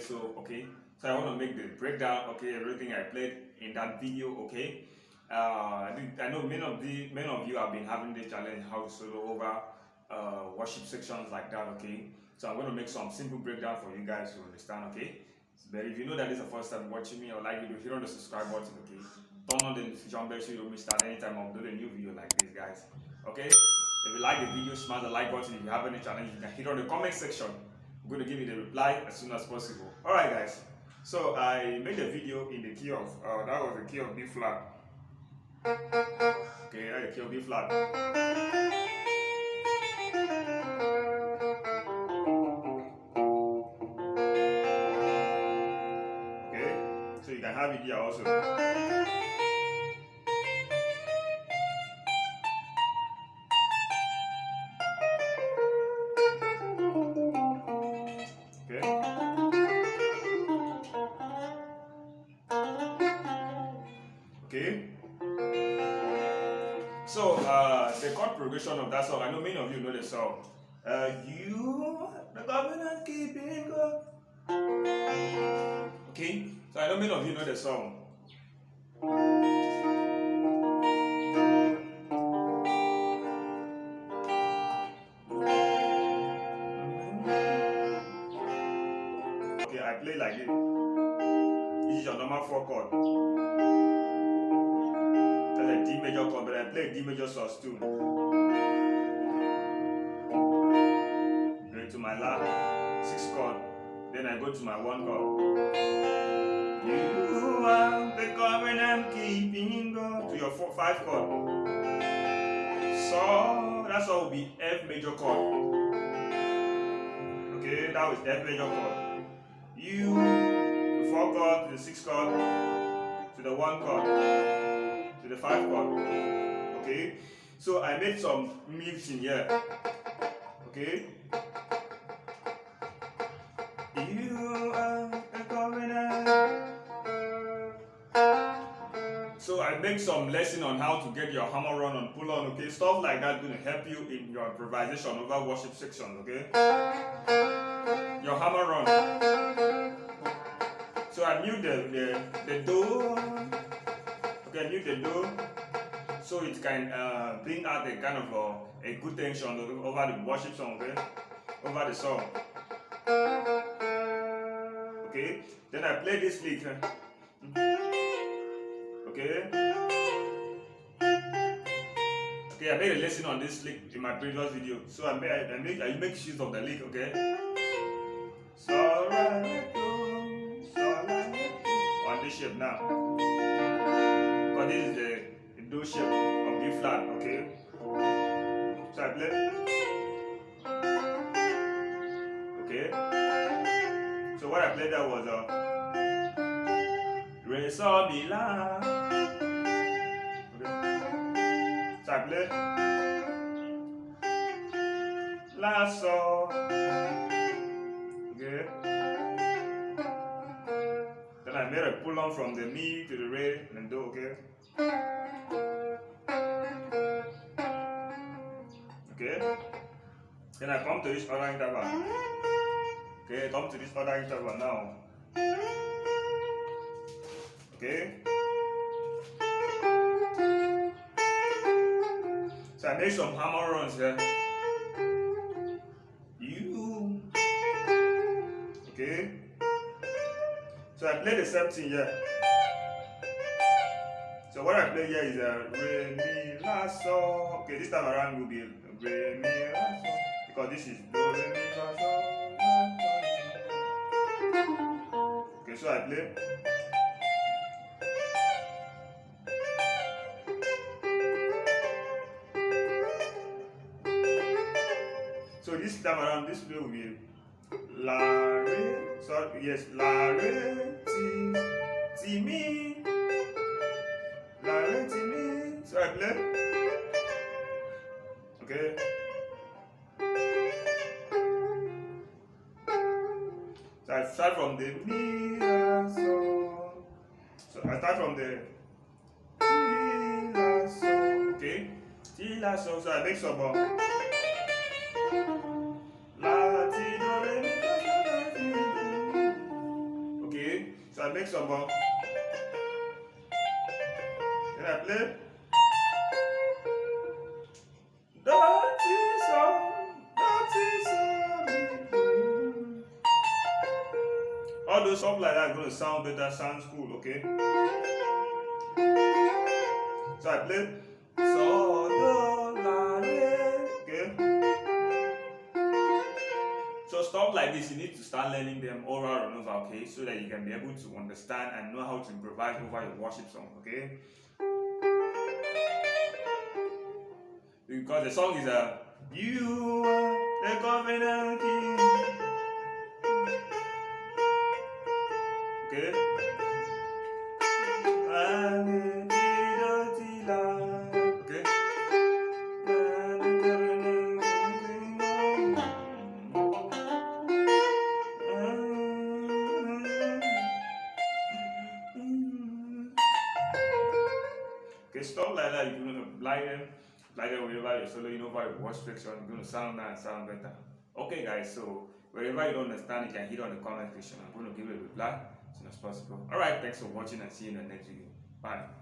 So okay, so I want to make the breakdown. Okay, everything I played in that video. Okay, I know many of you have been having the challenge how to solo over worship sections like that. Okay, so I'm going to make some simple breakdown for you guys to understand. Okay, but if you know that this is the first time watching me, I would like you to hit on the subscribe button. Okay, turn on the notification bell so you don't miss out anytime I upload a new video like this, guys. Okay, if you like the video, smash the like button. If you have any challenge, you can hit on the comment section. I'm going to give you the reply as soon as possible. Alright, guys. So I made a video in the key of that was the key of B flat. Okay, that's the key of B flat. Okay, so you can have it here also. Okay. So the chord progression of that song, I know many of you know the song. You the covenant keeping God. Okay, so I know many of you know the song. Okay, I play like this. This is your normal 4 chord. That's a D major chord, but I play D major sus too. Going to my last 6 chord. Then I go to my 1 chord. You are the covenant keeping God. To your 5 chord. So that's all will be F major chord. Okay, that was F major chord. You, the 4 chord, to the 6 chord, to the 1 chord, to the 5 chord. Okay, so I made some mutes in here. Okay. You are the covenant. So I make some lesson on how to get your hammer run on pull on. Okay, stuff like that going to help you in your improvisation over worship sections. Okay, your hammer run. So I mute the do. Okay, I mute the do so it can bring out a kind of a good tension over the worship song. Okay, over the song. Okay, then I play this lick. Okay. Okay, I made a lesson on this lick in my previous video, so I make use of the lick. Okay. So on this shape now, because this is the do shape of B flat. Okay. So I play. Okay. So what I played there was Re so mi la. Okay. So I play La so. Okay. Then I made a pull on from the mi to the re and do. Okay. Okay. Then I come to this other interval. Okay, come to this other interval now. Okay. So I made some hammer runs here. You. Okay. So I play the same thing here. So what I play here is re mi la so. Okay, this time around will be re mi la so because this is do re mi la so. Okay, so I play. So this time around, this play will be la re. So yes, la re ti mi, la re ti mi. So I play. Okay. So I start from the mi la so. So I start from the ti la so. Okay. Ti la so. So I make some La ti do re mi fa so la ti do. So I make some more. Then I play. Dirty song, dirty song. All those stuff like that are going to sound better, sounds cool, okay? So I play. So, do, la, re, okay? So stuff like this, you need to start learning them over and over, okay? So that you can be able to understand and know how to improvise over your worship song, okay? Because the song is you are the covenant king. Okay? Okay? Okay, stuff like that, you're gonna blind them wherever you're soloing over your watch section, you're gonna sound that and sound better. Okay guys, so wherever you don't understand, you can hit on the comment section. I'm gonna give it a reply as soon as possible. Alright, thanks for watching and see you in the next video. Bye.